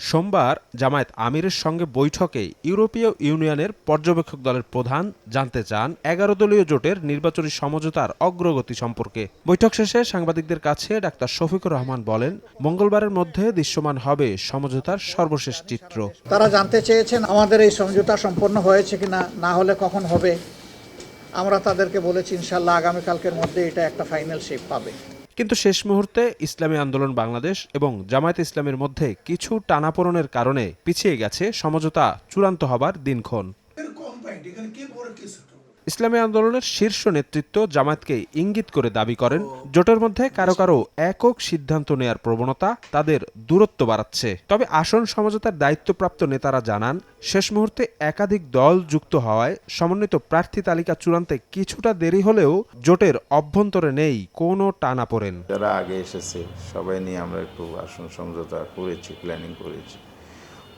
সোমবার জামায়াত আমিরের সঙ্গে বৈঠকে ইউরোপীয় ইউনিয়নের পর্যবেক্ষক দলের প্রধান জানতে চান ১১ দলীয় জোটের নির্বাচনী সমঝোতার অগ্রগতি সম্পর্কে। বৈঠক শেষে সাংবাদিকদের কাছে ডাক্তার শফিকুর রহমান বলেন, মঙ্গলবারের মধ্যে দৃশ্যমান হবে সমঝোতার সর্বশেষ চিত্র। তারা জানতে চেয়েছেন আমাদের এই সমঝোতা সম্পন্ন হয়েছে কিনা, না হলে কখন হবে। আমরা তাদেরকে বলেছি ইনশাআল্লাহ আগামীকালকের মধ্যে এটা একটা ফাইনাল শেপ পাবে। কিন্তু শেষ মুহূর্তে ইসলামী আন্দোলন বাংলাদেশ এবং জামায়াত ইসলামের মধ্যে কিছু টানাপোড়েনের কারণে পিছিয়ে গেছে সমঝোতা চূড়ান্ত হবার দিনক্ষণ। ইসলামী আন্দোলনের শীর্ষ নেতৃত্ব জামায়াতকে ইঙ্গিত করে দাবি করেন, জোটের মধ্যে কারো কারো একক সিদ্ধান্ত নেয়ার প্রবণতা তাদের দূরত্ব বাড়াচ্ছে। তবে আসন সমঝোতার দায়িত্বপ্রাপ্ত নেতারা জানান, শেষ মুহূর্তে একাধিক দল যুক্ত হওয়ায় সমন্বিত প্রার্থী তালিকা চূড়ান্তে কিছুটা দেরি হলেও জোটের অভ্যন্তরে নেই কোনো টানাপোড়েন। যারা আগে এসেছে সবাই নিয়ে আমরা একটু আসন সমঝোতা করেছি, প্ল্যানিং করেছি।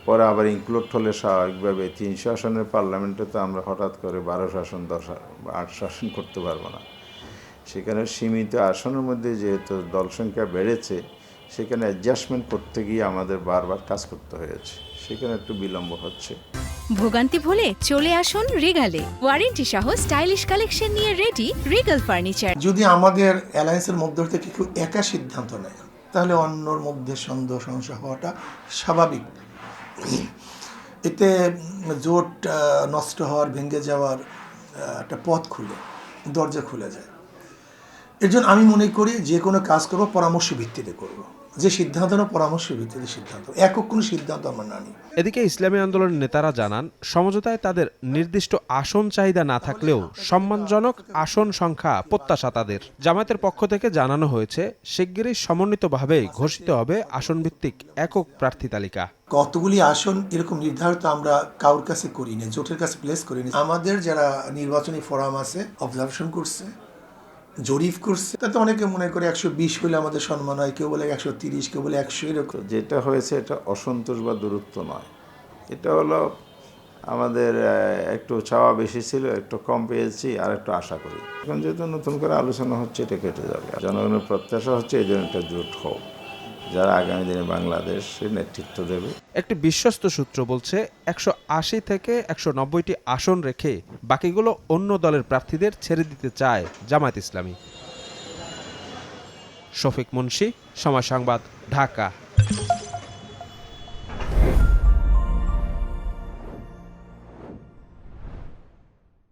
পরে আবার ইনক্লুড হলে স্বাভাবিকভাবে ৩০০ আসনের পার্লামেন্টে তো আমরা হঠাৎ করে ১২০০ আসন ৮০০ আসন করতে পারবো না। সেখানে সীমিত আসনের মধ্যে যেহেতু দল সংখ্যা বেড়েছে, সেখানে অ্যাডজাস্টমেন্ট করতে গিয়ে আমাদের বারবার কাজ করতে হয়েছে, সেখানে একটু বিলম্ব হচ্ছে। ভোগান্তি ভুলে চলে আসুন রিগালে, ওয়ারেন্টি সহ স্টাইলিশ কালেকশন নিয়ে রেডি রিগাল ফার্নিচার। যদি আমাদের অ্যালায়েন্সের মধ্য থেকে কেউ একা সিদ্ধান্ত নেয়, তাহলে অন্যর মধ্যে সন্দেহ সংশয় হওয়াটা স্বাভাবিক। এতে জোট নষ্ট হওয়ার, ভেঙে যাওয়ার একটা পথ দরজা খুলে যায়। এর জন্য আমি মনে করি যে কোনো কাজ করবো পরামর্শ ভিত্তিতে করব, যে সিদ্ধান্ত না পরামর্শ ভিত্তিতে সিদ্ধান্ত, একক কোনো সিদ্ধান্ত আমরা না নিই। এদিকে ইসলামী আন্দোলনের নেতারা জানান, সমঝোতায় তাদের নির্দিষ্ট আসন চাহিদা না থাকলেও সম্মানজনক আসন সংখ্যা প্রত্যাশা তাদের। জামায়াতের পক্ষ থেকে জানানো হয়েছে, শিগগিরই সমন্বিতভাবে ঘোষিত হবে আসনভিত্তিক একক প্রার্থী তালিকা। কতগুলি আসন এরকম নির্ধারিত আমরা কারোর কাছে করিনি, জোটের কাছে প্লেস করিনি। আমাদের যারা নির্বাচনী ফোরাম আছে, অবজারভেশন করছে, জরিপ করছে, তাতে অনেকে মনে করে ১২০ হলে আমাদের সম্মান হয়, কেউ বলে ১৩০, কেউ বলে ১০০। এরকম যেটা হয়েছে এটা অসন্তোষ বা দূরত্ব নয়, এটা হলো আমাদের একটু চাওয়া বেশি ছিল, একটু কম পেয়েছি, আর একটু আশা করি। এখন যেহেতু নতুন করে আলোচনা হচ্ছে, এটা কেটে যাবে। জনগণের প্রত্যাশা হচ্ছে এই জন্য একটা জোট হোক, যারা আগামী দিনে বাংলাদেশের নেতৃত্ব দেবে। একটি বিশ্বস্ত সূত্র বলছে, ১৮০ থেকে ১৯০টি আসন রেখে বাকিগুলো অন্য দলের প্রার্থীদের ছেড়ে দিতে চায় জামায়াত ইসলামী। শফিক মুন্সি, সময় সংবাদ, ঢাকা।